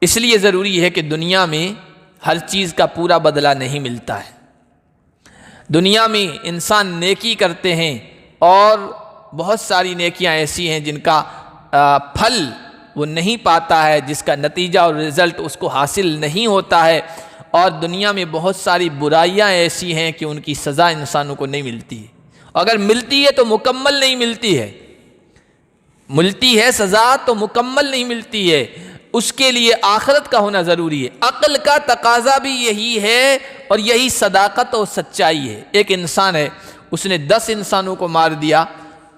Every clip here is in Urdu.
اس لیے ضروری ہے کہ دنیا میں ہر چیز کا پورا بدلہ نہیں ملتا ہے۔ دنیا میں انسان نیکی کرتے ہیں اور بہت ساری نیکیاں ایسی ہیں جن کا پھل وہ نہیں پاتا ہے، جس کا نتیجہ اور رزلٹ اس کو حاصل نہیں ہوتا ہے، اور دنیا میں بہت ساری برائیاں ایسی ہیں کہ ان کی سزا انسانوں کو نہیں ملتی ہے، اگر ملتی ہے تو مکمل نہیں ملتی ہے، ملتی ہے سزا تو مکمل نہیں ملتی ہے، اس کے لیے آخرت کا ہونا ضروری ہے۔ عقل کا تقاضا بھی یہی ہے اور یہی صداقت اور سچائی ہے۔ ایک انسان ہے، اس نے 10 انسانوں کو مار دیا،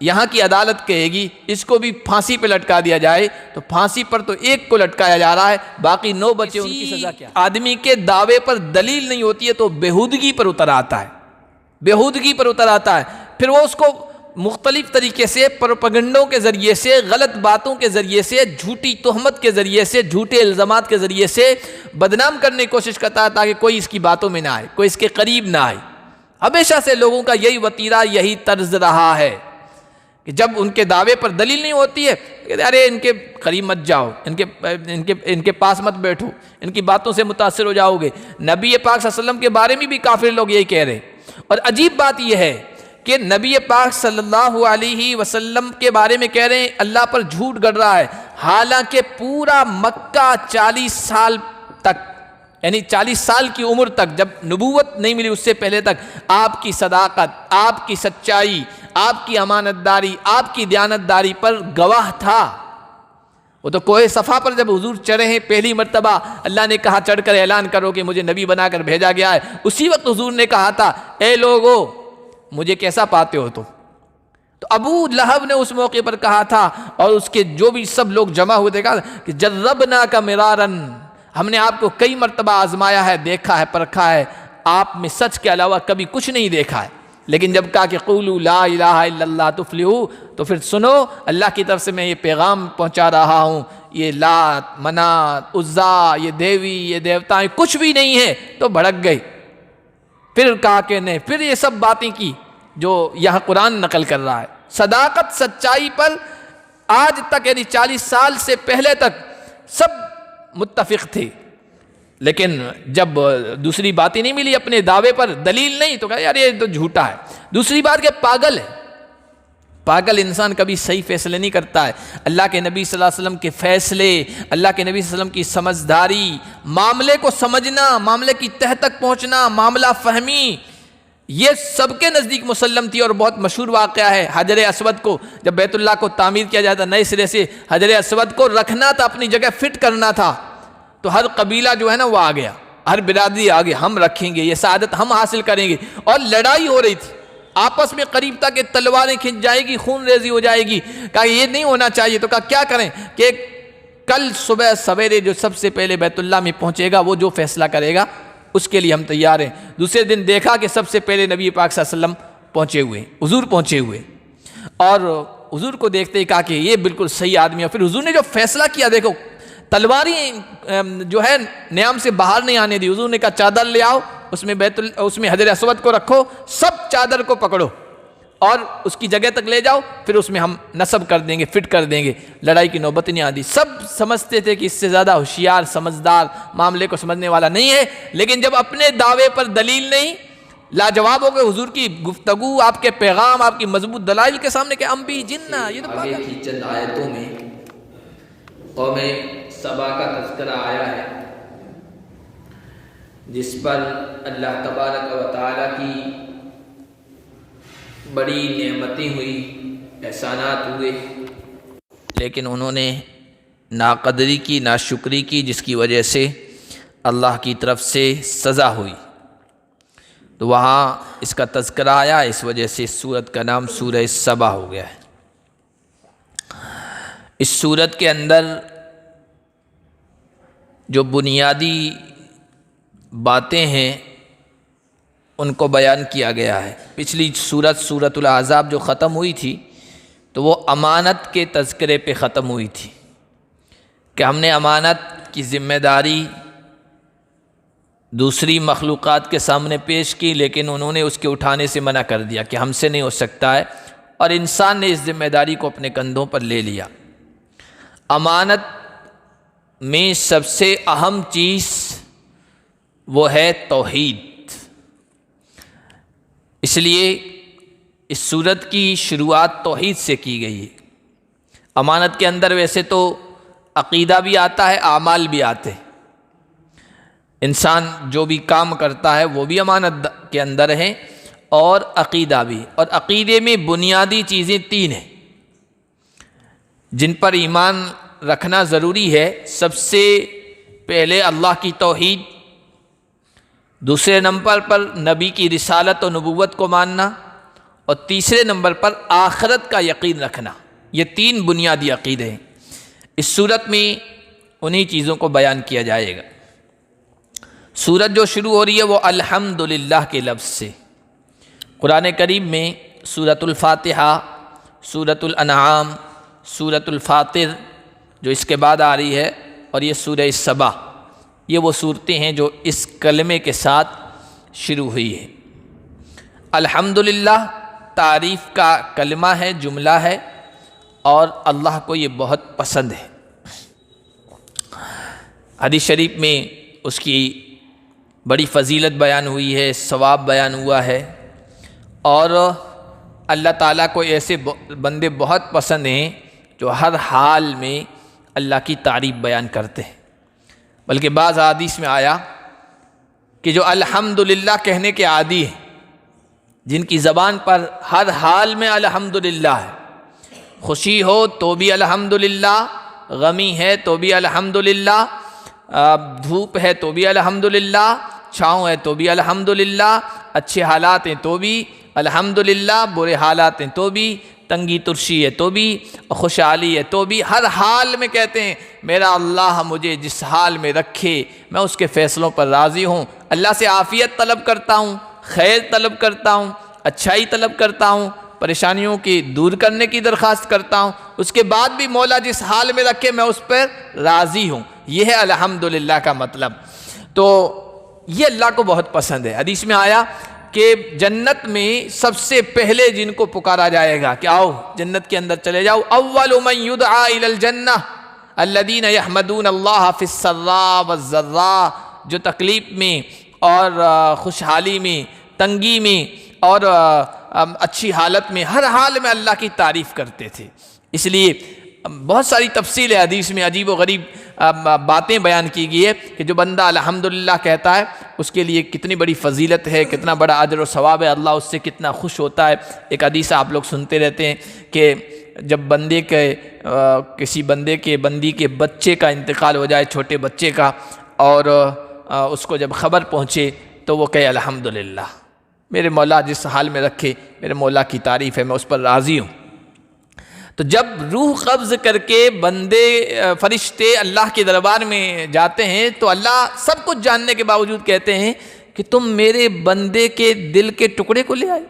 یہاں کی عدالت کہے گی اس کو بھی پھانسی پہ لٹکا دیا جائے، تو پھانسی پر تو ایک کو لٹکایا جا رہا ہے، باقی 9 بچے، ان کی سزا کیا؟ آدمی کے دعوے پر دلیل نہیں ہوتی ہے تو بےہودگی پر اتر آتا ہے، بےہودگی پر اتر آتا ہے، پھر وہ اس کو مختلف طریقے سے پروپیگنڈوں کے ذریعے سے، غلط باتوں کے ذریعے سے، جھوٹی تہمت کے ذریعے سے، جھوٹے الزامات کے ذریعے سے بدنام کرنے کی کوشش کرتا ہے تاکہ کوئی اس کی باتوں میں نہ آئے، کوئی اس کے قریب نہ آئے۔ ہمیشہ سے لوگوں کا یہی وتیرہ، یہی طرز رہا ہے کہ جب ان کے دعوے پر دلیل نہیں ہوتی ہے کہ ارے ان کے قریب مت جاؤ، ان کے پاس مت بیٹھو، ان کی باتوں سے متاثر ہو جاؤ گے۔ نبی پاک صلی اللہ علیہ وسلم کے بارے میں بھی کافر لوگ یہی کہہ رہے، اور عجیب بات یہ ہے کہ نبی پاک صلی اللہ علیہ وسلم کے بارے میں کہہ رہے ہیں اللہ پر جھوٹ گڑ رہا ہے، حالانکہ پورا مکہ 40 سال تک، یعنی 40 سال کی عمر تک، جب نبوت نہیں ملی اس سے پہلے تک، آپ کی صداقت، آپ کی سچائی، آپ کی امانت داری، آپ کی دیانت داری پر گواہ تھا۔ وہ تو کوہ صفا پر جب حضور چڑھے ہیں پہلی مرتبہ، اللہ نے کہا چڑھ کر اعلان کرو کہ مجھے نبی بنا کر بھیجا گیا ہے، اسی وقت حضور نے کہا تھا اے لوگو مجھے کیسا پاتے ہو تم؟ تو ابو لہب نے اس موقع پر کہا تھا، اور اس کے جو بھی سب لوگ جمع ہوئے تھے، کہا کہ جربناک مرارن، ہم نے آپ کو کئی مرتبہ آزمایا ہے، دیکھا ہے، پرکھا ہے، آپ میں سچ کے علاوہ کبھی کچھ نہیں دیکھا ہے، لیکن جب کہا کہ قولوا لا الہ الا اللہ تفلحوا، تو پھر سنو اللہ کی طرف سے میں یہ پیغام پہنچا رہا ہوں، یہ لات، منات، عزا، یہ دیوی، یہ دیوتائیں کچھ بھی نہیں ہے، تو بھڑک گئے۔ پھر کہا کہ نہیں، پھر یہ سب باتیں کی جو یہاں قرآن نقل کر رہا ہے۔ صداقت، سچائی پر آج تک، یعنی 40 سال سے پہلے تک سب متفق تھے، لیکن جب دوسری باتیں نہیں ملی، اپنے دعوے پر دلیل نہیں، تو کہا یار یہ تو جھوٹا ہے۔ دوسری بات کہ پاگل ہے، پاگل انسان کبھی صحیح فیصلے نہیں کرتا ہے۔ اللہ کے نبی صلی اللہ علیہ وسلم کے فیصلے، اللہ کے نبی صلی اللہ علیہ وسلم کی سمجھداری، معاملے کو سمجھنا، معاملے کی تہ تک پہنچنا، معاملہ فہمی، یہ سب کے نزدیک مسلم تھی۔ اور بہت مشہور واقعہ ہے حجر اسود کو، جب بیت اللہ کو تعمیر کیا جاتا، نئے سرے سے حجر اسود کو رکھنا تھا، اپنی جگہ فٹ کرنا تھا، تو ہر قبیلہ جو ہے نا وہ آ گیا، ہر برادری آ گئی، ہم رکھیں گے، یہ سعادت ہم حاصل کریں گے، اور لڑائی ہو رہی تھی آپس میں، قریب تک کہ تلواریں کھنچ جائے گی، خون ریزی ہو جائے گی۔ کہا یہ نہیں ہونا چاہیے، تو کہا کیا کریں کہ کل صبح سویرے جو سب سے پہلے بیت اللہ میں پہنچے گا وہ جو فیصلہ کرے گا اس کے لیے ہم تیار ہیں۔ دوسرے دن دیکھا کہ سب سے پہلے نبی پاک صلی اللہ علیہ وسلم پہنچے ہوئے، حضور پہنچے ہوئے، اور حضور کو دیکھتے ہی کہا کہ یہ بالکل صحیح آدمی ہے۔ پھر حضور نے جو فیصلہ کیا، دیکھو تلواریں جو ہے نیام سے باہر نہیں آنے دی، حضور نے کہا چادر لے آؤ، اس میں حجر اسود کو رکھو، سب چادر کو پکڑو اور اس کی جگہ تک لے جاؤ، پھر اس میں ہم نصب کر دیں گے، فٹ کر دیں گے، لڑائی کی نوبت نہیں آتی۔ سب سمجھتے تھے کہ اس سے زیادہ ہوشیار، سمجھدار، معاملے کو سمجھنے والا نہیں ہے، لیکن جب اپنے دعوے پر دلیل نہیں، لاجواب ہو گئے حضور کی گفتگو، آپ کے پیغام، آپ کی مضبوط دلائل کے سامنے کہ ہم بھی جنہ، یہ تو آگے کی چند آیتوں میں قوم سبا کا تذکرہ آیا ہے، جس پر اللہ تبارک و تعالیٰ کی بڑی نعمتیں ہوئی، احسانات ہوئے، لیکن انہوں نے ناقدری کی، ناشکری کی، جس کی وجہ سے اللہ کی طرف سے سزا ہوئی۔ تو وہاں اس کا تذکرہ آیا، اس وجہ سے اس سورت کا نام سورہ سبا ہو گیا ہے۔ اس سورت کے اندر جو بنیادی باتیں ہیں ان کو بیان کیا گیا ہے۔ پچھلی سورت الاحزاب جو ختم ہوئی تھی تو وہ امانت کے تذکرے پہ ختم ہوئی تھی کہ ہم نے امانت کی ذمہ داری دوسری مخلوقات کے سامنے پیش کی، لیکن انہوں نے اس کے اٹھانے سے منع کر دیا کہ ہم سے نہیں ہو سکتا ہے، اور انسان نے اس ذمہ داری کو اپنے کندھوں پر لے لیا۔ امانت میں سب سے اہم چیز وہ ہے توحید۔ اس لیے اس سورت کی شروعات توحید سے کی گئی ہے۔ امانت کے اندر ویسے تو عقیدہ بھی آتا ہے، اعمال بھی آتے ہیں۔ انسان جو بھی کام کرتا ہے وہ بھی امانت کے اندر ہے اور عقیدہ بھی، اور عقیدے میں بنیادی چیزیں 3 ہیں جن پر ایمان رکھنا ضروری ہے۔ سب سے پہلے اللہ کی توحید، دوسرے نمبر پر نبی کی رسالت و نبوت کو ماننا، اور تیسرے نمبر پر آخرت کا یقین رکھنا۔ یہ 3 بنیادی عقیدے ہیں۔ اس صورت میں انہی چیزوں کو بیان کیا جائے گا۔ سورت جو شروع ہو رہی ہے وہ الحمدللہ کے لفظ سے۔ قرآن کریم میں سورۃ الفاتحہ، سورۃ الانعام، سورۃ الفاطر جو اس کے بعد آ رہی ہے، اور یہ سورہ سبا، یہ وہ صورتیں ہیں جو اس کلمے کے ساتھ شروع ہوئی ہے۔ الحمدللہ تعریف کا کلمہ ہے، جملہ ہے، اور اللہ کو یہ بہت پسند ہے۔ حدیث شریف میں اس کی بڑی فضیلت بیان ہوئی ہے، ثواب بیان ہوا ہے، اور اللہ تعالیٰ کو ایسے بندے بہت پسند ہیں جو ہر حال میں اللہ کی تعریف بیان کرتے ہیں۔ بلکہ بعض حدیث میں آیا کہ جو الحمدللہ کہنے کے عادی ہیں، جن کی زبان پر ہر حال میں الحمدللہ ہے، خوشی ہو تو بھی الحمدللہ، غمی ہے تو بھی الحمدللہ، دھوپ ہے تو بھی الحمدللہ، چھاؤں ہے تو بھی الحمدللہ، اچھے حالات ہیں تو بھی الحمدللہ، برے حالات ہیں تو بھی، تنگی ترشی ہے تو بھی، خوشحالی ہے تو بھی، ہر حال میں کہتے ہیں میرا اللہ مجھے جس حال میں رکھے میں اس کے فیصلوں پر راضی ہوں۔ اللہ سے عافیت طلب کرتا ہوں، خیر طلب کرتا ہوں، اچھائی طلب کرتا ہوں، پریشانیوں کی دور کرنے کی درخواست کرتا ہوں، اس کے بعد بھی مولا جس حال میں رکھے میں اس پر راضی ہوں۔ یہ ہے الحمدللہ کا مطلب۔ تو یہ اللہ کو بہت پسند ہے۔ حدیث میں آیا کہ جنت میں سب سے پہلے جن کو پکارا جائے گا کہ آؤ جنت کے اندر چلے جاؤ، اول من یدعا الی الجنہ الذین یحمدون اللہ فی السراء والضراء، جو تکلیف میں اور خوشحالی میں، تنگی میں اور اچھی حالت میں، ہر حال میں اللہ کی تعریف کرتے تھے۔ اس لیے بہت ساری تفصیل حدیث میں عجیب و غریب باتیں بیان کی گئی ہے کہ جو بندہ الحمدللہ کہتا ہے اس کے لیے کتنی بڑی فضیلت ہے، کتنا بڑا اجر و ثواب ہے، اللہ اس سے کتنا خوش ہوتا ہے۔ ایک حدیث آپ لوگ سنتے رہتے ہیں کہ جب کسی بندی کے بچے کا انتقال ہو جائے، چھوٹے بچے کا، اور اس کو جب خبر پہنچے تو وہ کہے الحمدللہ، میرے مولا جس حال میں رکھے میرے مولا کی تعریف ہے، میں اس پر راضی ہوں۔ تو جب روح قبض کر کے فرشتے اللہ کے دربار میں جاتے ہیں تو اللہ سب کچھ جاننے کے باوجود کہتے ہیں کہ تم میرے بندے کے دل کے ٹکڑے کو لے آئے،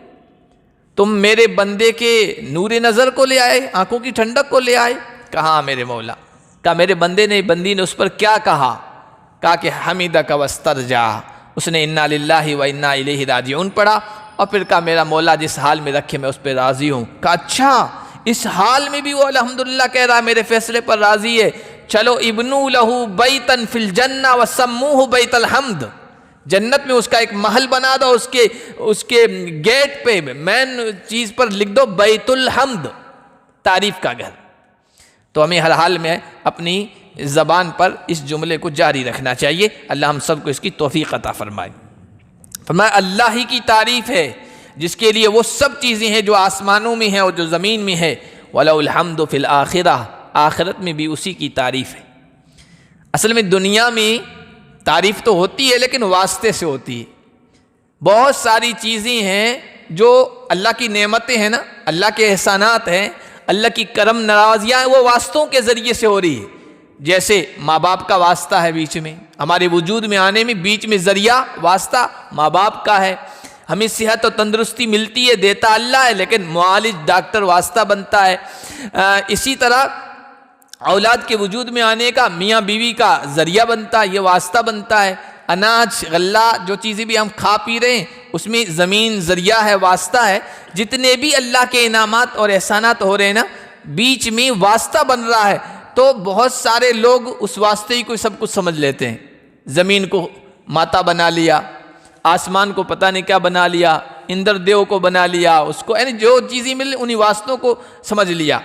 تم میرے بندے کے نور نظر کو لے آئے، آنکھوں کی ٹھنڈک کو لے آئے۔ کہاں میرے مولا؟ کہا میرے بندی نے اس پر کیا کہا کہ حمیدک واسترجا، اس نے انا للہ و انا الیہ راجعون پڑھا، اور پھر کہا میرا مولا جس حال میں رکھے میں اس پہ راضی ہوں۔ کہا اچھا اس حال میں بھی وہ الحمدللہ کہہ رہا ہے، میرے فیصلے پر راضی ہے، چلو ابنو لہو بیتا فی الجنہ وسموہ بیت الحمد، جنت میں اس کا ایک محل بنا دو، اس کے گیٹ پہ مین چیز پر لکھ دو بیت الحمد، تعریف کا گھر۔ تو ہمیں ہر حال میں اپنی زبان پر اس جملے کو جاری رکھنا چاہیے۔ اللہ ہم سب کو اس کی توفیق عطا فرمائے۔ فرمایا اللہ ہی کی تعریف ہے جس کے لیے وہ سب چیزیں ہیں جو آسمانوں میں ہیں اور جو زمین میں ہے، وَلَهُ الْحَمْدُ فِي الْآخِرَةِ، آخرت میں بھی اسی کی تعریف ہے۔ اصل میں دنیا میں تعریف تو ہوتی ہے لیکن واسطے سے ہوتی ہے۔ بہت ساری چیزیں ہیں جو اللہ کی نعمتیں ہیں نا، اللہ کے احسانات ہیں، اللہ کی کرم نوازیاں ہیں، وہ واسطوں کے ذریعے سے ہو رہی ہے۔ جیسے ماں باپ کا واسطہ ہے بیچ میں، ہمارے وجود میں آنے میں بیچ میں ذریعہ واسطہ ماں باپ کا ہے۔ ہمیں صحت و تندرستی ملتی ہے، دیتا اللہ ہے، لیکن معالج ڈاکٹر واسطہ بنتا ہے۔ اسی طرح اولاد کے وجود میں آنے کا میاں بیوی کا ذریعہ بنتا ہے، یہ واسطہ بنتا ہے۔ اناج غلہ جو چیزیں بھی ہم کھا پی رہے ہیں اس میں زمین ذریعہ ہے، واسطہ ہے۔ جتنے بھی اللہ کے انعامات اور احسانات ہو رہے ہیں نا، بیچ میں واسطہ بن رہا ہے۔ تو بہت سارے لوگ اس واسطے ہی کوئی سب کچھ سمجھ لیتے ہیں. زمین کو ماتا بنا لیا، آسمان کو پتہ نہیں کیا بنا لیا، اندر دیو کو بنا لیا، اس کو یعنی جو چیزیں مل انہی واسطوں کو سمجھ لیا.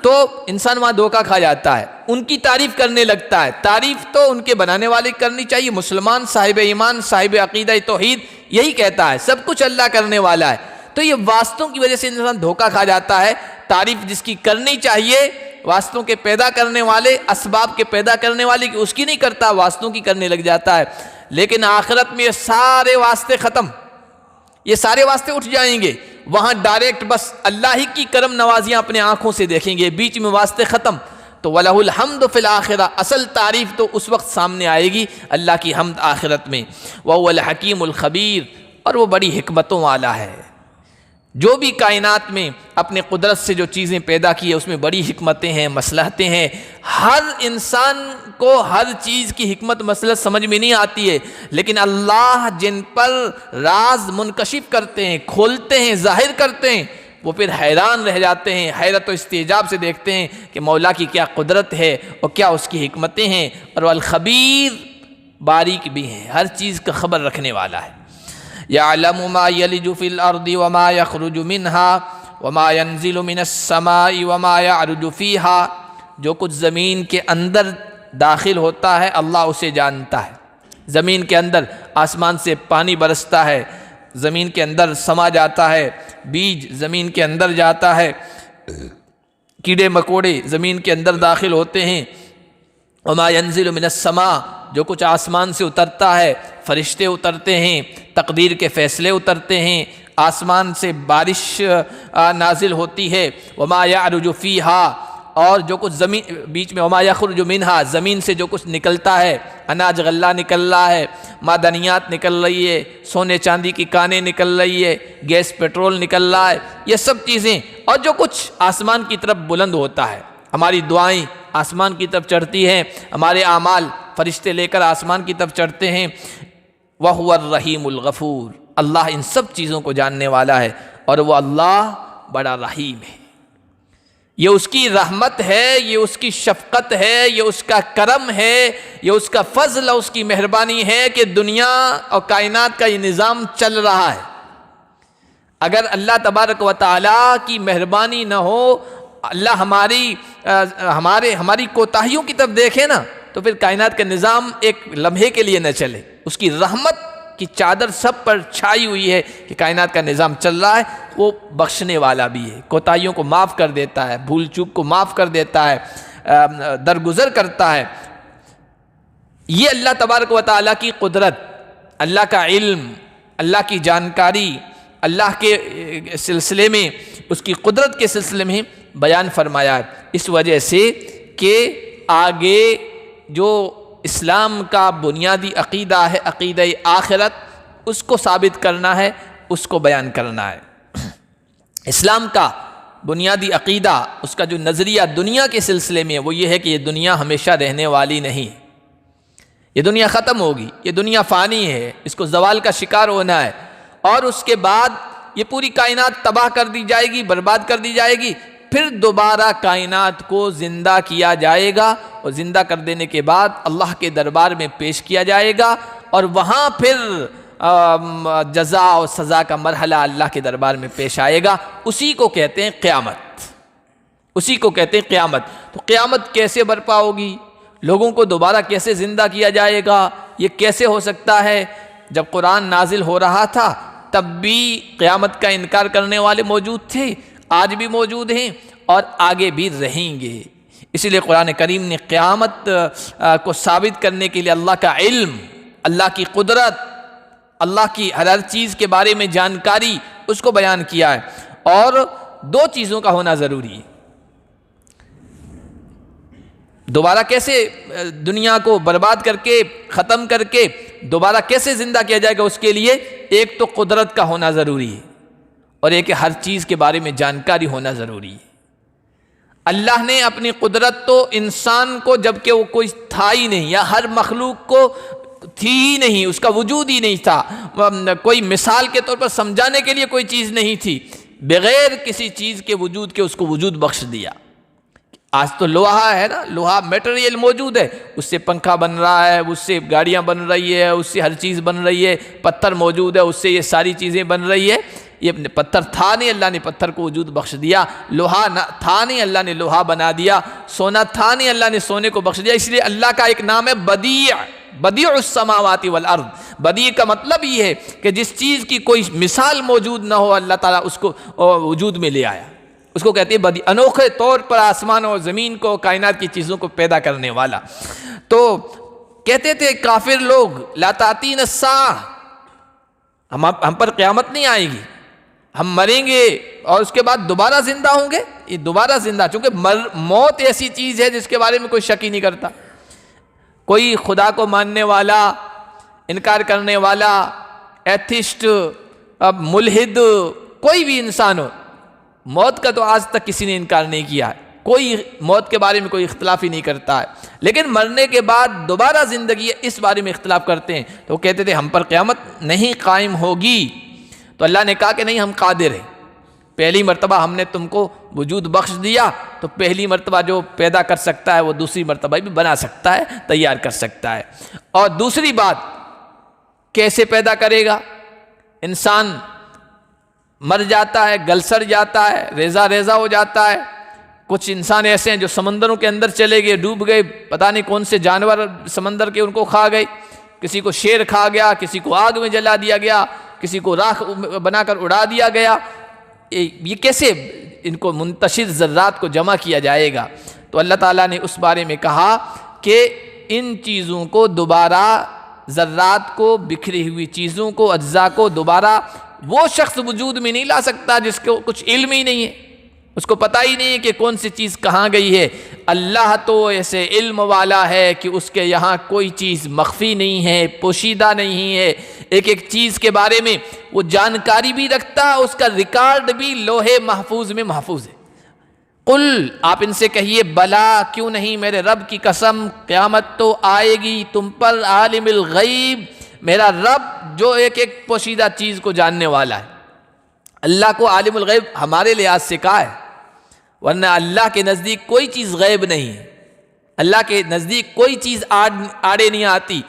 تو انسان وہاں دھوکہ کھا جاتا ہے، ان کی تعریف کرنے لگتا ہے. تعریف تو ان کے بنانے والے کرنی چاہیے. مسلمان صاحب ایمان صاحب عقیدہ توحید یہی کہتا ہے سب کچھ اللہ کرنے والا ہے. تو یہ واسطوں کی وجہ سے انسان دھوکہ کھا جاتا ہے. تعریف جس کی کرنی چاہیے واسطوں کے پیدا کرنے والے، اسباب کے پیدا کرنے والے کی، اس کی نہیں کرتا، واسطوں کی کرنے لگ جاتا ہے. لیکن آخرت میں یہ سارے واسطے ختم، یہ سارے واسطے اٹھ جائیں گے. وہاں ڈائریکٹ بس اللہ ہی کی کرم نوازیاں اپنے آنکھوں سے دیکھیں گے، بیچ میں واسطے ختم. تو وَلَهُ الْحَمْدُ فِي الْآخِرَةِ، اصل تعریف تو اس وقت سامنے آئے گی، اللہ کی حمد آخرت میں. وَهُوَ الْحَكِيمُ الْخَبِيرُ، اور وہ بڑی حکمتوں والا ہے. جو بھی کائنات میں اپنے قدرت سے جو چیزیں پیدا کی ہے اس میں بڑی حکمتیں ہیں، مصلحتیں ہیں. ہر انسان کو ہر چیز کی حکمت مصلحت سمجھ میں نہیں آتی ہے، لیکن اللہ جن پر راز منکشف کرتے ہیں، کھولتے ہیں، ظاہر کرتے ہیں، وہ پھر حیران رہ جاتے ہیں، حیرت و استعجاب سے دیکھتے ہیں کہ مولا کی کیا قدرت ہے اور کیا اس کی حکمتیں ہیں. اور الخبیر، باریک بھی ہیں، ہر چیز کا خبر رکھنے والا ہے. يَعْلَمُ مَا يَلِجُ فِي الْأَرْضِ وَمَا يَخْرُجُ مِنْهَا وَمَا يَنزِلُ مِنَ السَّمَاءِ وَمَا يَعْرُجُ فِيهَا، جو کچھ زمین کے اندر داخل ہوتا ہے اللہ اسے جانتا ہے. زمین کے اندر آسمان سے پانی برستا ہے، زمین کے اندر سما جاتا ہے، بیج زمین کے اندر جاتا ہے، کیڑے مکوڑے زمین کے اندر داخل ہوتے ہیں. وما ينزل من السماء، جو کچھ آسمان سے اترتا ہے، فرشتے اترتے ہیں، تقدیر کے فیصلے اترتے ہیں، آسمان سے بارش نازل ہوتی ہے. وما يعرج فيها، اور جو کچھ زمین بیچ میں، وما يخرج منها، زمین سے جو کچھ نکلتا ہے، اناج غلہ نکل رہا ہے، معدنیات نکل رہی ہے، سونے چاندی کی کانیں نکل رہی ہے، گیس پیٹرول نکل رہا ہے، یہ سب چیزیں. اور جو کچھ آسمان کی طرف بلند ہوتا ہے، ہماری دعائیں آسمان کی طرف چڑھتی ہیں، ہمارے اعمال فرشتے لے کر آسمان کی طرف چڑھتے ہیں. وَهُوَ الرَّحِيمُ الْغَفُورُ، اللہ ان سب چیزوں کو جاننے والا ہے، اور وہ اللہ بڑا رحیم ہے. یہ اس کی رحمت ہے، یہ اس کی شفقت ہے، یہ اس کا کرم ہے، یہ اس کا فضل اور اس کی مہربانی ہے کہ دنیا اور کائنات کا یہ نظام چل رہا ہے. اگر اللہ تبارک و تعالیٰ کی مہربانی نہ ہو، اللہ ہماری کوتاہیوں کی طرف دیکھے نا، تو پھر کائنات کا نظام ایک لمحے کے لیے نہ چلے. اس کی رحمت کی چادر سب پر چھائی ہوئی ہے کہ کائنات کا نظام چل رہا ہے. وہ بخشنے والا بھی ہے، کوتاہیوں کو معاف کر دیتا ہے، بھول چوک کو معاف کر دیتا ہے، درگزر کرتا ہے. یہ اللہ تبارک و تعالیٰ کی قدرت، اللہ کا علم، اللہ کی جانکاری، اللہ کے سلسلے میں، اس کی قدرت کے سلسلے میں بیان فرمایا ہے. اس وجہ سے کہ آگے جو اسلام کا بنیادی عقیدہ ہے، عقیدہ آخرت، اس کو ثابت کرنا ہے، اس کو بیان کرنا ہے. اسلام کا بنیادی عقیدہ، اس کا جو نظریہ دنیا کے سلسلے میں، وہ یہ ہے کہ یہ دنیا ہمیشہ رہنے والی نہیں، یہ دنیا ختم ہوگی، یہ دنیا فانی ہے، اس کو زوال کا شکار ہونا ہے، اور اس کے بعد یہ پوری کائنات تباہ کر دی جائے گی، برباد کر دی جائے گی. پھر دوبارہ کائنات کو زندہ کیا جائے گا، اور زندہ کر دینے کے بعد اللہ کے دربار میں پیش کیا جائے گا، اور وہاں پھر جزا اور سزا کا مرحلہ اللہ کے دربار میں پیش آئے گا. اسی کو کہتے ہیں قیامت، اسی کو کہتے ہیں قیامت. تو قیامت کیسے برپا ہوگی؟ لوگوں کو دوبارہ کیسے زندہ کیا جائے گا؟ یہ کیسے ہو سکتا ہے؟ جب قرآن نازل ہو رہا تھا تب بھی قیامت کا انکار کرنے والے موجود تھے، آج بھی موجود ہیں اور آگے بھی رہیں گے. اسی لیے قرآن کریم نے قیامت کو ثابت کرنے کے لیے اللہ کا علم، اللہ کی قدرت، اللہ کی ہر چیز کے بارے میں جانکاری، اس کو بیان کیا ہے. اور دو چیزوں کا ہونا ضروری ہے. دوبارہ کیسے دنیا کو برباد کر کے، ختم کر کے دوبارہ کیسے زندہ کیا جائے گا، اس کے لیے ایک تو قدرت کا ہونا ضروری ہے، اور ایک ہر چیز کے بارے میں جانکاری ہونا ضروری ہے. اللہ نے اپنی قدرت تو انسان کو، جبکہ وہ کوئی تھا ہی نہیں، یا ہر مخلوق کو تھی ہی نہیں، اس کا وجود ہی نہیں تھا، کوئی مثال کے طور پر سمجھانے کے لیے کوئی چیز نہیں تھی، بغیر کسی چیز کے وجود کے اس کو وجود بخش دیا. آج تو لوہا ہے نا، لوہا میٹیریل موجود ہے، اس سے پنکھا بن رہا ہے، اس سے گاڑیاں بن رہی ہے، اس سے ہر چیز بن رہی ہے، پتھر موجود ہے، اس سے یہ ساری چیزیں بن رہی ہے۔ یہ پتھر تھا نہیں، اللہ نے پتھر کو وجود بخش دیا، لوہا تھا نہیں، اللہ نے لوہا بنا دیا، سونا تھا نہیں، اللہ نے سونے کو بخش دیا۔ اس لیے اللہ کا ایک نام ہے بدیع، بدیع السماوات والارض۔ بدیع کا مطلب یہ ہے کہ جس چیز کی کوئی مثال موجود نہ ہو، اللہ تعالیٰ اس کو وجود میں لے آیا، اس کو کہتے ہیں بدیع، انوکھے طور پر آسمان اور زمین کو، کائنات کی چیزوں کو پیدا کرنے والا۔ تو کہتے تھے کافر لوگ لا تاتین الساعہ، ہم پر قیامت نہیں آئے گی، ہم مریں گے اور اس کے بعد دوبارہ زندہ ہوں گے۔ یہ دوبارہ زندہ، چونکہ موت ایسی چیز ہے جس کے بارے میں کوئی شک ہی نہیں کرتا۔ کوئی خدا کو ماننے والا، انکار کرنے والا، ایتھسٹ، ملحد، کوئی بھی انسان ہو، موت کا تو آج تک کسی نے انکار نہیں کیا ہے، کوئی موت کے بارے میں کوئی اختلاف ہی نہیں کرتا ہے، لیکن مرنے کے بعد دوبارہ زندگی ہے اس بارے میں اختلاف کرتے ہیں۔ تو وہ کہتے تھے ہم پر قیامت نہیں قائم ہوگی، تو اللہ نے کہا کہ نہیں، ہم قادر ہیں، پہلی مرتبہ ہم نے تم کو وجود بخش دیا، تو پہلی مرتبہ جو پیدا کر سکتا ہے وہ دوسری مرتبہ بھی بنا سکتا ہے، تیار کر سکتا ہے۔ اور دوسری بات، کیسے پیدا کرے گا؟ انسان مر جاتا ہے، گل سڑ جاتا ہے، ریزہ ریزہ ہو جاتا ہے۔ کچھ انسان ایسے ہیں جو سمندروں کے اندر چلے گئے، ڈوب گئے، پتہ نہیں کون سے جانور سمندر کے ان کو کھا گئے، کسی کو شیر کھا گیا، کسی کو آگ میں جلا دیا گیا، کسی کو راکھ بنا کر اڑا دیا گیا۔ یہ کیسے ان کو منتشر ذرات کو جمع کیا جائے گا؟ تو اللہ تعالیٰ نے اس بارے میں کہا کہ ان چیزوں کو دوبارہ، ذرات کو، بکھری ہوئی چیزوں کو، اجزاء کو دوبارہ وہ شخص وجود میں نہیں لا سکتا جس کو کچھ علم ہی نہیں ہے، اس کو پتہ ہی نہیں ہے کہ کون سی چیز کہاں گئی ہے۔ اللہ تو ایسے علم والا ہے کہ اس کے یہاں کوئی چیز مخفی نہیں ہے، پوشیدہ نہیں ہے، ایک ایک چیز کے بارے میں وہ جانکاری بھی رکھتا ہے، اس کا ریکارڈ بھی لوح محفوظ میں محفوظ ہے۔ قل، آپ ان سے کہیے، بلا، کیوں نہیں، میرے رب کی قسم، قیامت تو آئے گی تم پر، عالم الغیب، میرا رب جو ایک ایک پوشیدہ چیز کو جاننے والا ہے۔ اللہ کو عالم الغیب ہمارے لحاظ سے کہا ہے، ورنہ اللہ کے نزدیک کوئی چیز غیب نہیں ہے، اللہ کے نزدیک کوئی چیز آڑے نہیں آتی۔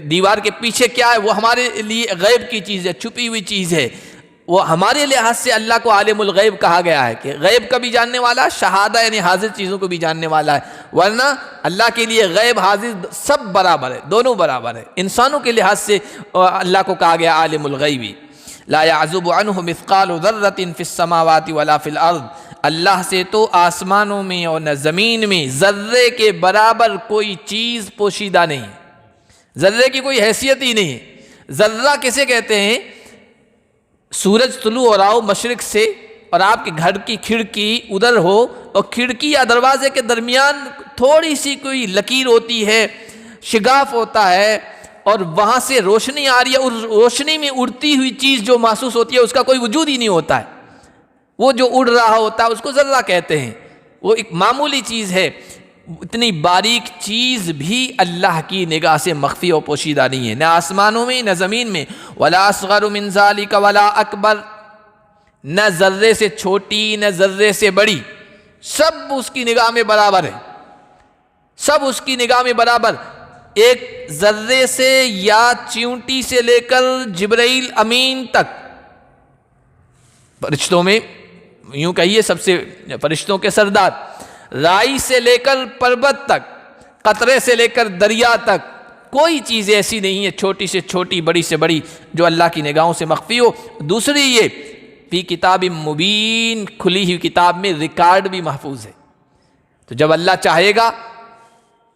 دیوار کے پیچھے کیا ہے وہ ہمارے لیے غیب کی چیز ہے، چھپی ہوئی چیز ہے، وہ ہمارے لحاظ سے اللہ کو عالم الغیب کہا گیا ہے کہ غیب کا بھی جاننے والا، شہادہ یعنی حاضر چیزوں کو بھی جاننے والا ہے۔ ورنہ اللہ کے لیے غیب حاضر سب برابر ہے، دونوں برابر ہے۔ انسانوں کے لحاظ سے اللہ کو کہا گیا عالم الغیبی۔ لا يعزب عنہ مثقال ذرۃ فی السماوات ولا فی الارض، اللہ سے تو آسمانوں میں اور نہ زمین میں ذرے کے برابر کوئی چیز پوشیدہ نہیں ہے، ذرے کی کوئی حیثیت ہی نہیں ہے۔ ذرہ کسے کہتے ہیں؟ سورج طلوع ہو رہا ہو مشرق سے اور آپ کے گھر کی کھڑکی ادھر ہو، اور کھڑکی یا دروازے کے درمیان تھوڑی سی کوئی لکیر ہوتی ہے، شگاف ہوتا ہے، اور وہاں سے روشنی آ رہی ہے، اور روشنی میں اڑتی ہوئی چیز جو محسوس ہوتی ہے اس کا کوئی وجود ہی نہیں ہوتا ہے، وہ جو اڑ رہا ہوتا ہے اس کو ذرہ کہتے ہیں، وہ ایک معمولی چیز ہے۔ اتنی باریک چیز بھی اللہ کی نگاہ سے مخفی و پوشیدہ نہیں ہے، نہ آسمانوں میں نہ زمین میں۔ ولا اصغر من ذلک ولا اکبر، نہ ذرے سے چھوٹی نہ ذرے سے بڑی، سب اس کی نگاہ میں برابر ہے، سب اس کی نگاہ میں برابر۔ ایک ذرے سے یا چیونٹی سے لے کر جبرائیل امین تک، فرشتوں میں یوں کہیے سب سے فرشتوں کے سردار، رائی سے لے کر پربت تک، قطرے سے لے کر دریا تک، کوئی چیز ایسی نہیں ہے چھوٹی سے چھوٹی، بڑی سے بڑی، جو اللہ کی نگاہوں سے مخفی ہو۔ دوسری یہ فی کتاب مبین، کھلی ہوئی کتاب میں ریکارڈ بھی محفوظ ہے، تو جب اللہ چاہے گا،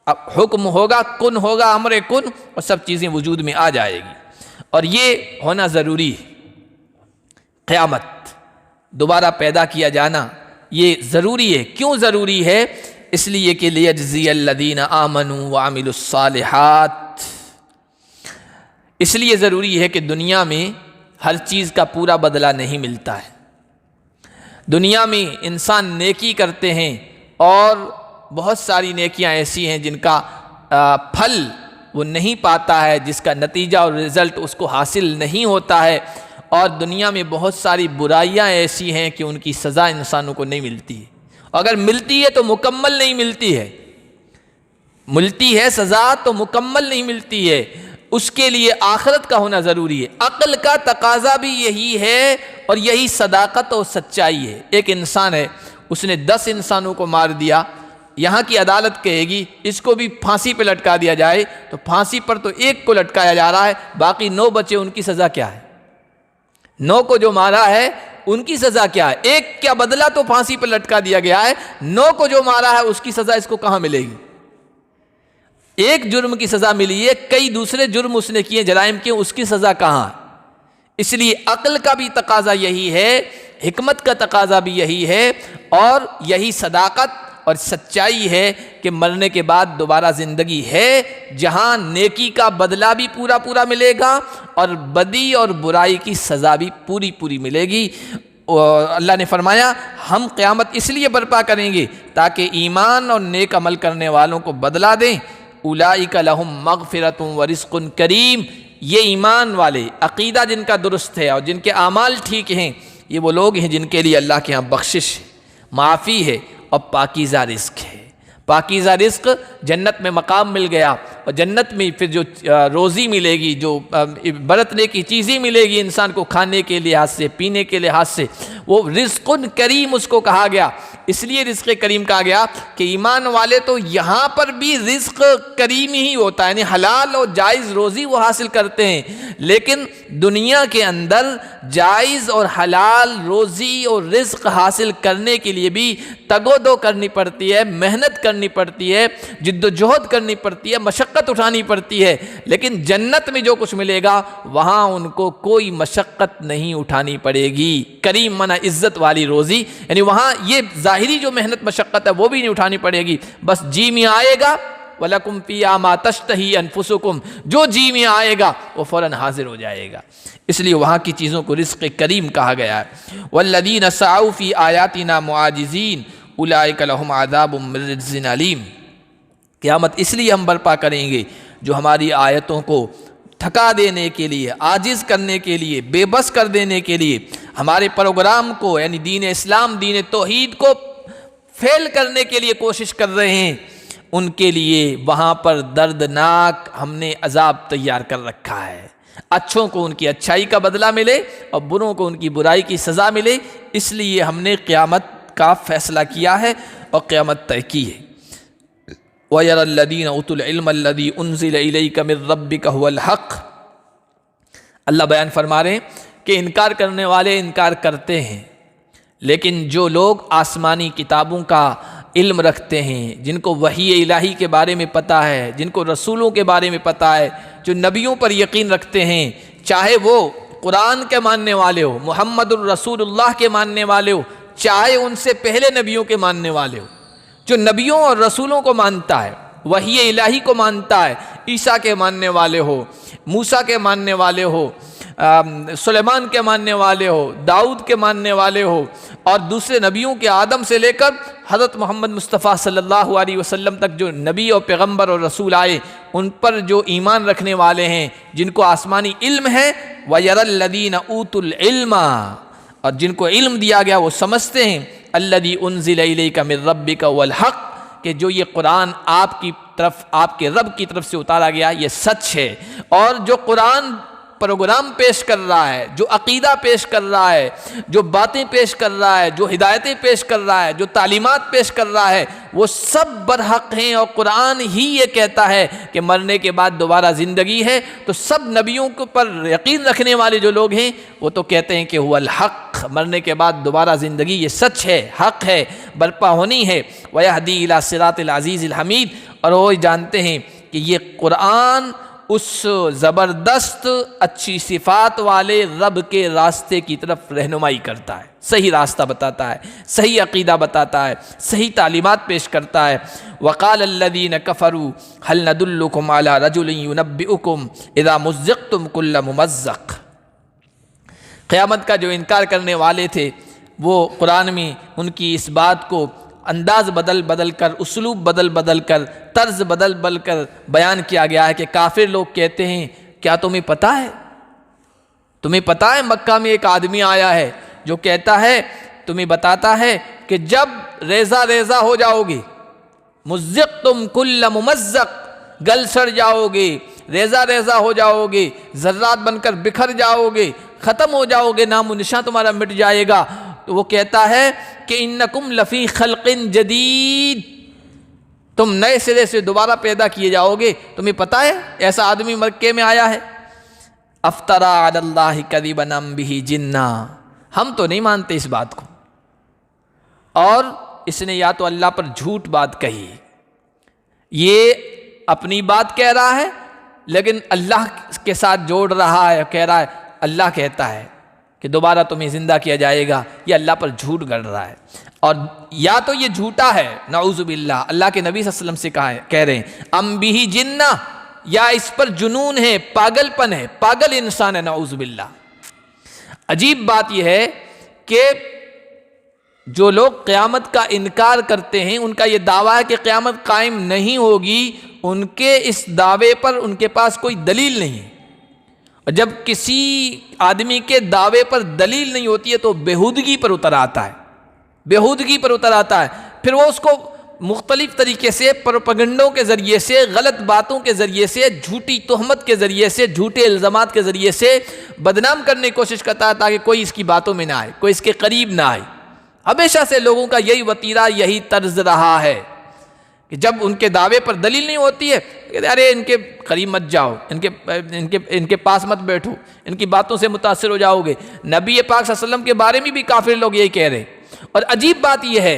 اب حکم ہوگا، کن ہوگا، امر کن، اور سب چیزیں وجود میں آ جائے گی۔ اور یہ ہونا ضروری ہے، قیامت، دوبارہ پیدا کیا جانا یہ ضروری ہے۔ کیوں ضروری ہے؟ اس لیے کہ لیجزی الذین آمنوا وعملوا الصالحات، اس لیے ضروری ہے کہ دنیا میں ہر چیز کا پورا بدلہ نہیں ملتا ہے۔ دنیا میں انسان نیکی کرتے ہیں اور بہت ساری نیکیاں ایسی ہیں جن کا پھل وہ نہیں پاتا ہے، جس کا نتیجہ اور رزلٹ اس کو حاصل نہیں ہوتا ہے، اور دنیا میں بہت ساری برائیاں ایسی ہیں کہ ان کی سزا انسانوں کو نہیں ملتی ہے، اگر ملتی ہے تو مکمل نہیں ملتی ہے، ملتی ہے سزا تو مکمل نہیں ملتی ہے، اس کے لیے آخرت کا ہونا ضروری ہے۔ عقل کا تقاضا بھی یہی ہے اور یہی صداقت اور سچائی ہے۔ ایک انسان ہے، اس نے 10 انسانوں کو مار دیا، یہاں کی عدالت کہے گی اس کو بھی پھانسی پہ لٹکا دیا جائے، تو پھانسی پر تو ایک کو لٹکایا جا رہا ہے، باقی 9 بچے، ان کی سزا کیا ہے؟ 9 کو جو مارا ہے ان کی سزا کیا ہے؟ ایک کیا بدلہ تو پھانسی پہ لٹکا دیا گیا ہے، 9 کو جو مارا ہے اس کی سزا اس کو کہاں ملے گی؟ ایک جرم کی سزا ملی ہے، کئی دوسرے جرم اس نے کیے، جرائم کیے، اس کی سزا کہاں؟ اس لیے عقل کا بھی تقاضا یہی ہے، حکمت کا تقاضا بھی یہی ہے، اور یہی صداقت اور سچائی ہے کہ مرنے کے بعد دوبارہ زندگی ہے، جہاں نیکی کا بدلہ بھی پورا پورا ملے گا اور بدی اور برائی کی سزا بھی پوری پوری ملے گی۔ اور اللہ نے فرمایا ہم قیامت اس لیے برپا کریں گے تاکہ ایمان اور نیک عمل کرنے والوں کو بدلہ دیں۔ اولئک لہم مغفرۃ ورزق کریم، یہ ایمان والے، عقیدہ جن کا درست ہے اور جن کے اعمال ٹھیک ہیں، یہ وہ لوگ ہیں جن کے لیے اللہ کے ہاں بخشش ہے، معافی ہے اور پاکیزہ رزق ہے۔ پاکیزہ رزق، جنت میں مقام مل گیا، اور جنت میں پھر جو روزی ملے گی، جو برتنے کی چیزیں ملے گی انسان کو کھانے کے لحاظ سے، پینے کے لحاظ سے، وہ رزق کریم اس کو کہا گیا۔ اس لیے رزق کریم کہا گیا کہ ایمان والے تو یہاں پر بھی رزق کریم ہی ہوتا ہے، یعنی حلال اور جائز روزی وہ حاصل کرتے ہیں، لیکن دنیا کے اندر جائز اور حلال روزی اور رزق حاصل کرنے کے لیے بھی تگ و دو کرنی پڑتی ہے، محنت کرنی پڑتی ہے، جد و جہد کرنی پڑتی ہے، مشقت اٹھانی پڑتی ہے، لیکن جنت میں جو کچھ ملے گا وہاں ان کو کوئی مشقت نہیں اٹھانی پڑے گی۔ کریم منع عزت والی روزی، یعنی وہاں یہ ظاہری جو محنت مشقت ہے وہ بھی نہیں اٹھانی پڑے گی، بس جی میں آئے گا وَلَكُمْ فِيهَا مَا تَشْتَهِي أَنفُسُكُمْ، جو جی میں آئے گا وہ فوراً حاضر ہو جائے گا۔ اس لیے وہاں کی چیزوں کو رزق کریم کہا گیا ہے۔ وَالَّذِينَ سَعَوْا فِي آيَاتِنَا مُعَاجِزِينَ أُولَئِكَ لَهُمْ عَذَابٌ مِّن رِجْزٍ أَلِيمٌ، قیامت اس لیے ہم برپا کریں گے جو ہماری آیتوں کو تھکا دینے کے لیے، عاجز کرنے کے لیے، بے بس کر دینے کے لیے، ہمارے پروگرام کو یعنی دین اسلام، دین توحید کو فیل کرنے کے لیے کوشش کر رہے ہیں، ان کے لیے وہاں پر دردناک ہم نے عذاب تیار کر رکھا ہے۔ اچھوں کو ان کی اچھائی کا بدلہ ملے اور بروں کو ان کی برائی کی سزا ملے، اس لیے ہم نے قیامت کا فیصلہ کیا ہے اور قیامت طے کی ہے۔ وَيَرَى الَّذِينَ أُوتُوا الْعِلْمَ الَّذِي أُنزِلَ إِلَيْكَ مِن رَّبِّكَ هُوَ الْحَقُّ، اللہ بیان فرما رہے ہیں کہ انکار کرنے والے انکار کرتے ہیں، لیکن جو لوگ آسمانی کتابوں کا علم رکھتے ہیں، جن کو وحی الہی کے بارے میں پتہ ہے، جن کو رسولوں کے بارے میں پتہ ہے، جو نبیوں پر یقین رکھتے ہیں، چاہے وہ قرآن کے ماننے والے ہو، محمد الرسول اللہ کے ماننے والے ہو، چاہے ان سے پہلے نبیوں کے ماننے والے ہو، جو نبیوں اور رسولوں کو مانتا ہے، وحی الہی کو مانتا ہے، عیسیٰ کے ماننے والے ہو، موسیٰ کے ماننے والے ہو، سلیمان کے ماننے والے ہو، داؤد کے ماننے والے ہو، اور دوسرے نبیوں کے آدم سے لے کر حضرت محمد مصطفیٰ صلی اللہ علیہ وسلم تک جو نبی اور پیغمبر اور رسول آئے، ان پر جو ایمان رکھنے والے ہیں، جن کو آسمانی علم ہے، وَيَرَى الَّذِينَ أُوتُوا الْعِلْمَ، اور جن کو علم دیا گیا وہ سمجھتے ہیں، الَّذِي أُنزِلَ إِلَيْكَ مِن رَّبِّكَ وَالْحَقُّ، کہ جو یہ قرآن آپ کی طرف، آپ کے رب کی طرف سے اتارا گیا یہ سچ ہے، اور جو قرآن پروگرام پیش کر رہا ہے، جو عقیدہ پیش کر رہا ہے، جو باتیں پیش کر رہا ہے، جو ہدایتیں پیش کر رہا ہے، جو تعلیمات پیش کر رہا ہے، وہ سب برحق ہیں، اور قرآن ہی یہ کہتا ہے کہ مرنے کے بعد دوبارہ زندگی ہے، تو سب نبیوں پر یقین رکھنے والے جو لوگ ہیں وہ تو کہتے ہیں کہ هو الحق، مرنے کے بعد دوبارہ زندگی یہ سچ ہے، حق ہے، برپا ہونی ہے، وَيَهْدِي إِلَى صِرَاطِ الْعَزِيزِ الْحَمِيدِ، اور وہ جانتے ہیں کہ یہ قرآن اس زبردست اچھی صفات والے رب کے راستے کی طرف رہنمائی کرتا ہے، صحیح راستہ بتاتا ہے، صحیح عقیدہ بتاتا ہے، صحیح تعلیمات پیش کرتا ہے۔ وقال الذين كفروا هل ندلكم على رجل ينبئكم اذا مزقتم كل ممزق، قیامت کا جو انکار کرنے والے تھے وہ قرآن میں ان کی اس بات کو انداز بدل بدل کر، اسلوب بدل بدل کر، طرز بدل بدل کر بیان کیا گیا ہے کہ کافر لوگ کہتے ہیں کیا تمہیں پتہ ہے، تمہیں پتہ ہے مکہ میں ایک آدمی آیا ہے جو کہتا ہے تمہیں بتاتا ہے کہ جب ریزہ ریزہ ہو جاؤ گے، مزقتم کل ممزق، گل سڑ جاؤ گے، ریزہ ریزہ ہو جاؤ گے، ذرات بن کر بکھر جاؤ گے، ختم ہو جاؤ گے، نام و نشاں تمہارا مٹ جائے گا، تو وہ کہتا ہے کہ انکم لفی خلق جدید، تم نئے سرے سے دوبارہ پیدا کیے جاؤ گے۔ تمہیں پتہ ہے ایسا آدمی مکے میں آیا ہے، افطرا علی اللہ کذبا ام بہ جنہ، ہم تو نہیں مانتے اس بات کو، اور اس نے یا تو اللہ پر جھوٹ بات کہی، یہ اپنی بات کہہ رہا ہے لیکن اللہ کے ساتھ جوڑ رہا ہے، کہہ رہا ہے اللہ کہتا ہے کہ دوبارہ تمہیں زندہ کیا جائے گا، یہ اللہ پر جھوٹ گڑ رہا ہے، اور یا تو یہ جھوٹا ہے نعوذ باللہ، اللہ کے نبی صلی اللہ علیہ وسلم سے کہہ رہے ہیں ام بہ جنہ، یا اس پر جنون ہے، پاگل پن ہے، پاگل انسان ہے نعوذ باللہ۔ عجیب بات یہ ہے کہ جو لوگ قیامت کا انکار کرتے ہیں، ان کا یہ دعویٰ ہے کہ قیامت قائم نہیں ہوگی، ان کے اس دعوے پر ان کے پاس کوئی دلیل نہیں ہے، اور جب کسی آدمی کے دعوے پر دلیل نہیں ہوتی ہے تو بےہودگی پر اتر آتا ہے، بےہودگی پر اتر آتا ہے، پھر وہ اس کو مختلف طریقے سے پروپیگنڈوں کے ذریعے سے، غلط باتوں کے ذریعے سے، جھوٹی تہمت کے ذریعے سے، جھوٹے الزامات کے ذریعے سے بدنام کرنے کی کوشش کرتا ہے تاکہ کوئی اس کی باتوں میں نہ آئے، کوئی اس کے قریب نہ آئے۔ ہمیشہ سے لوگوں کا یہی وتیرہ، یہی طرز رہا ہے کہ جب ان کے دعوے پر دلیل نہیں ہوتی ہے، کہتے ارے ان کے قریب مت جاؤ، ان کے پاس مت بیٹھو، ان کی باتوں سے متاثر ہو جاؤ گے۔ نبی پاک صلی اللہ علیہ وسلم کے بارے میں بھی کافر لوگ یہی کہہ رہے، اور عجیب بات یہ ہے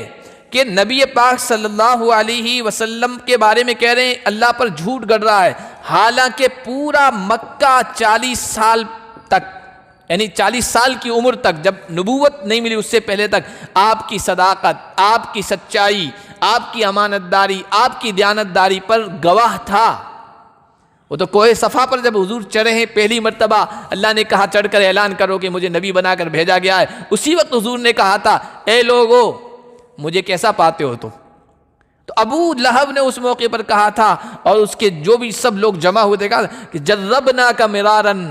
کہ نبی پاک صلی اللہ علیہ وسلم کے بارے میں کہہ رہے ہیں اللہ پر جھوٹ گڑ رہا ہے، حالانکہ پورا مکہ 40 سال تک، یعنی 40 سال کی عمر تک، جب نبوت نہیں ملی اس سے پہلے تک، آپ کی صداقت، آپ کی سچائی، آپ کی امانت داری، آپ کی دیانت داری پر گواہ تھا۔ وہ تو کوہ صفا پر جب حضور چڑھے ہیں پہلی مرتبہ، اللہ نے کہا چڑھ کر اعلان کرو کہ مجھے نبی بنا کر بھیجا گیا ہے، اسی وقت حضور نے کہا تھا اے لوگو مجھے کیسا پاتے ہو تم؟ تو ابو لہب نے اس موقع پر کہا تھا، اور اس کے جو بھی سب لوگ جمع ہوئے تھے، کہا کہ جربناک مراراً،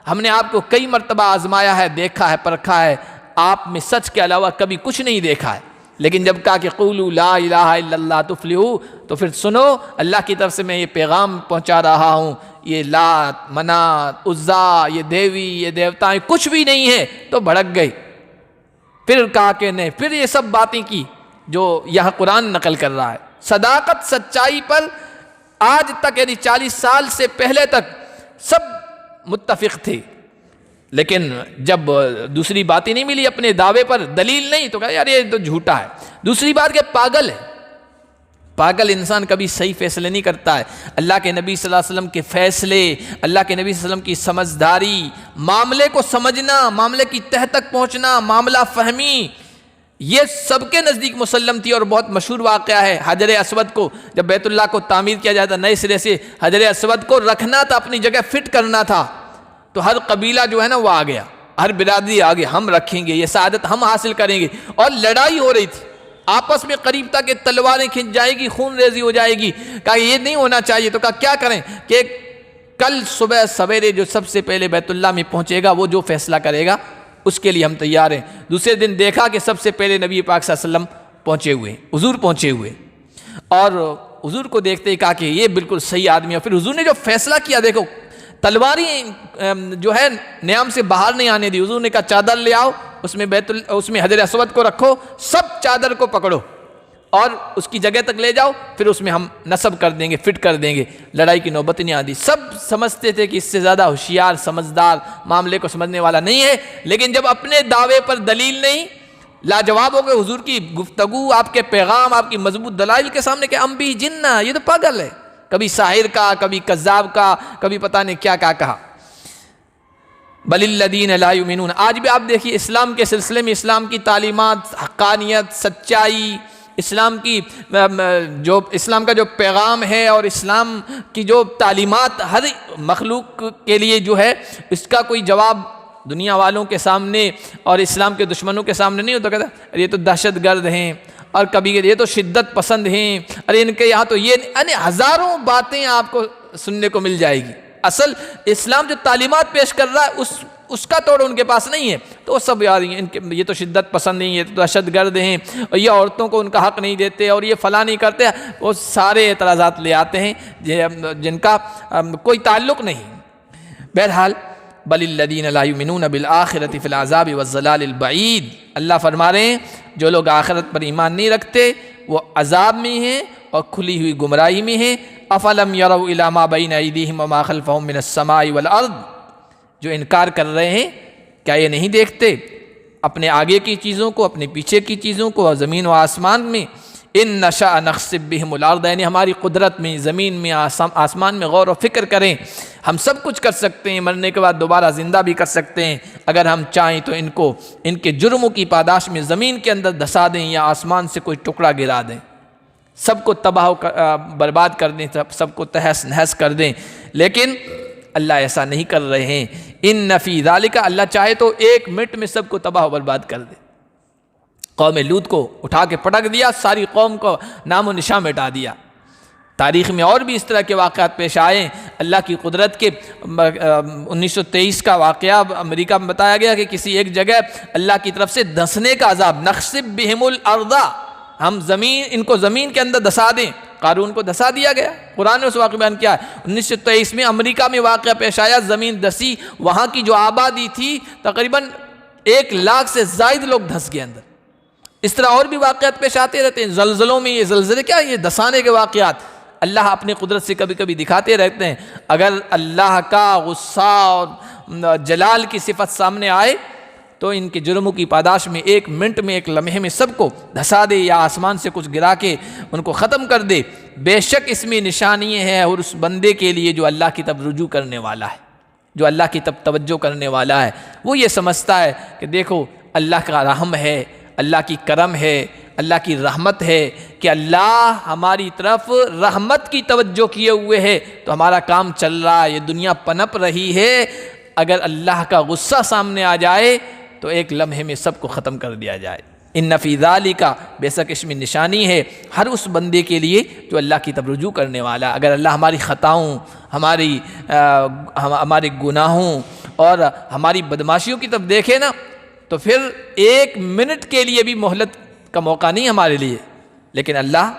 ہم نے آپ کو کئی مرتبہ آزمایا ہے، دیکھا ہے، پرکھا ہے، آپ میں سچ کے علاوہ کبھی کچھ نہیں دیکھا ہے، لیکن جب کہا کہ قولوا لا الہ الا اللہ تفلحوا، تو پھر سنو اللہ کی طرف سے میں یہ پیغام پہنچا رہا ہوں، یہ لات، منات، عزا، یہ دیوی، یہ دیوتائیں کچھ بھی نہیں ہے، تو بھڑک گئے۔ پھر کہا کہ نہیں، پھر یہ سب باتیں کی جو یہاں قرآن نقل کر رہا ہے، صداقت، سچائی پر آج تک، یعنی 40 سال سے پہلے تک سب متفق تھے، لیکن جب دوسری باتیں نہیں ملی، اپنے دعوے پر دلیل نہیں، تو کہا یار یہ تو جھوٹا ہے۔ دوسری بات کہ پاگل ہے، پاگل انسان کبھی صحیح فیصلے نہیں کرتا ہے۔ اللہ کے نبی صلی اللہ علیہ وسلم کے فیصلے، اللہ کے نبی صلی اللہ علیہ وسلم کی سمجھداری، معاملے کو سمجھنا، معاملے کی تہ تک پہنچنا، معاملہ فہمی، یہ سب کے نزدیک مسلم تھی۔ اور بہت مشہور واقعہ ہے حجر اسود کو، جب بیت اللہ کو تعمیر کیا جاتا، نئے سرے سے حجر اسود کو رکھنا تھا، اپنی جگہ فٹ کرنا تھا، تو ہر قبیلہ جو ہے نا وہ آ گیا، ہر برادری آگے، ہم رکھیں گے، یہ سعادت ہم حاصل کریں گے، اور لڑائی ہو رہی تھی آپس میں، قریب تک کہ تلواریں کھنچ جائے گی، خون ریزی ہو جائے گی۔ کہا یہ نہیں ہونا چاہیے، تو کہا کیا کریں کہ کل صبح سویرے جو سب سے پہلے بیت اللہ میں پہنچے گا وہ جو فیصلہ کرے گا اس کے لیے ہم تیار ہیں۔ دوسرے دن دیکھا کہ سب سے پہلے نبی پاک صلی اللہ علیہ وسلم پہنچے ہوئے، حضور پہنچے ہوئے، اور حضور کو دیکھتے ہی کہا کہ یہ بالکل صحیح آدمی ہے۔ پھر حضور نے جو فیصلہ کیا، دیکھو تلواریں جو ہے نیام سے باہر نہیں آنے دی، حضور نے کہا چادر لے آؤ، اس میں حجر اسود کو رکھو، سب چادر کو پکڑو اور اس کی جگہ تک لے جاؤ، پھر اس میں ہم نصب کر دیں گے، فٹ کر دیں گے، لڑائی کی نوبت نہیں آتی۔ سب سمجھتے تھے کہ اس سے زیادہ ہوشیار، سمجھدار، معاملے کو سمجھنے والا نہیں ہے، لیکن جب اپنے دعوے پر دلیل نہیں، لاجواب ہو گئے حضور کی گفتگو، آپ کے پیغام، آپ کی مضبوط دلائل کے سامنے کہ ام بہ جنہ، یہ تو پاگل ہے، کبھی ساحر کا، کبھی کذاب کا، کبھی پتہ نہیں کیا کہا۔ بل الذین لا یؤمنون، آج بھی آپ دیکھیے اسلام کے سلسلے میں اسلام کی تعلیمات، حقانیت، سچائی، اسلام کا جو پیغام ہے اور اسلام کی جو تعلیمات ہر مخلوق کے لیے جو ہے، اس کا کوئی جواب دنیا والوں کے سامنے اور اسلام کے دشمنوں کے سامنے نہیں ہوتا۔ کہتا یہ تو دہشت گرد ہیں، اور کبھی یہ تو شدت پسند ہیں، ارے ان کے یہاں تو یہ، یعنی ہزاروں باتیں آپ کو سننے کو مل جائے گی۔ اصل اسلام جو تعلیمات پیش کر رہا ہے اس کا توڑ ان کے پاس نہیں ہے، تو وہ سب یار یہ تو شدت پسند نہیں، یہ تو دہشت گرد ہیں، اور یہ عورتوں کو ان کا حق نہیں دیتے، اور یہ فلاں نہیں کرتے، وہ سارے اعتراضات لے آتے ہیں جن کا کوئی تعلق نہیں۔ بہرحال بل الذین لا یؤمنون بالآخرۃ فی العذاب والضلال البعید، اللہ فرما رہے ہیں جو لوگ آخرت پر ایمان نہیں رکھتے وہ عذاب میں ہیں اور کھلی ہوئی گمراہی میں ہیں۔ افلم یروا الی ما بین ایدیہم وما خلفہم من السماء والارض، جو انکار کر رہے ہیں کیا یہ نہیں دیکھتے اپنے آگے کی چیزوں کو، اپنے پیچھے کی چیزوں کو، اور زمین و آسمان میں؟ ان نشأ نخسف بہم الارض، یعنی ہماری قدرت میں، زمین میں، آسمان میں غور و فکر کریں، ہم سب کچھ کر سکتے ہیں، مرنے کے بعد دوبارہ زندہ بھی کر سکتے ہیں، اگر ہم چاہیں تو ان کے جرموں کی پاداش میں زمین کے اندر دھسا دیں یا آسمان سے کوئی ٹکڑا گرا دیں، سب کو تباہ برباد کر دیں، سب کو تہس نہس کر دیں، لیکن اللہ ایسا نہیں کر رہے ہیں۔ ان فی ذالک، اللہ چاہے تو 1 منٹ میں سب کو تباہ و برباد کر دے۔ قوم لوط کو اٹھا کے پٹک دیا، ساری قوم کو نام و نشان مٹا دیا۔ تاریخ میں اور بھی اس طرح کے واقعات پیش آئے، اللہ کی قدرت کے 1923 کا واقعہ امریکہ میں بتایا گیا کہ کسی ایک جگہ اللہ کی طرف سے دھنسنے کا عذاب، نخسف بہم الارض، ہم ان کو زمین کے اندر دھسا دیں۔ قارون کو دھسا دیا گیا، قرآن نے اس واقعہ بیان کیا ہے۔ 1923 میں امریکہ میں واقعہ پیش آیا، زمین دھسی، وہاں کی جو آبادی تھی تقریباً 1 لاکھ سے زائد لوگ دھس گئے اندر۔ اس طرح اور بھی واقعات پیش آتے رہتے ہیں، زلزلوں میں، یہ زلزلے کیا، یہ دھسانے کے واقعات اللہ اپنی قدرت سے کبھی کبھی دکھاتے رہتے ہیں۔ اگر اللہ کا غصہ اور جلال کی صفت سامنے آئے تو ان کے جرموں کی پاداش میں 1 منٹ میں، 1 لمحے میں سب کو دھسا دے یا آسمان سے کچھ گرا کے ان کو ختم کر دے۔ بے شک اس میں نشانی ہے اور اس بندے کے لیے جو اللہ کی طرف رجوع کرنے والا ہے، جو اللہ کی طرف توجہ کرنے والا ہے، وہ یہ سمجھتا ہے کہ دیکھو اللہ کا رحم ہے، اللہ کی کرم ہے، اللہ کی رحمت ہے کہ اللہ ہماری طرف رحمت کی توجہ کیے ہوئے ہے، تو ہمارا کام چل رہا ہے، یہ دنیا پنپ رہی ہے۔ اگر اللہ کا غصہ سامنے آ جائے تو 1 لمحے میں سب کو ختم کر دیا جائے۔ ان فی ذالک، بے شک اس میں نشانی ہے ہر اس بندے کے لیے جو اللہ کی طرف رجوع کرنے والا۔ اگر اللہ ہماری خطاؤں، ہمارے گناہوں اور ہماری بدماشیوں کی طرف دیکھے نا، تو پھر 1 منٹ کے لیے بھی مہلت کا موقع نہیں ہمارے لیے، لیکن اللہ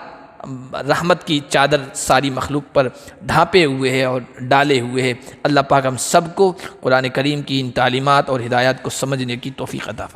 رحمت کی چادر ساری مخلوق پر ڈھانپے ہوئے ہے اور ڈالے ہوئے ہے۔ اللہ پاک ہم سب کو قرآن کریم کی ان تعلیمات اور ہدایات کو سمجھنے کی توفیق عطا فرمائے۔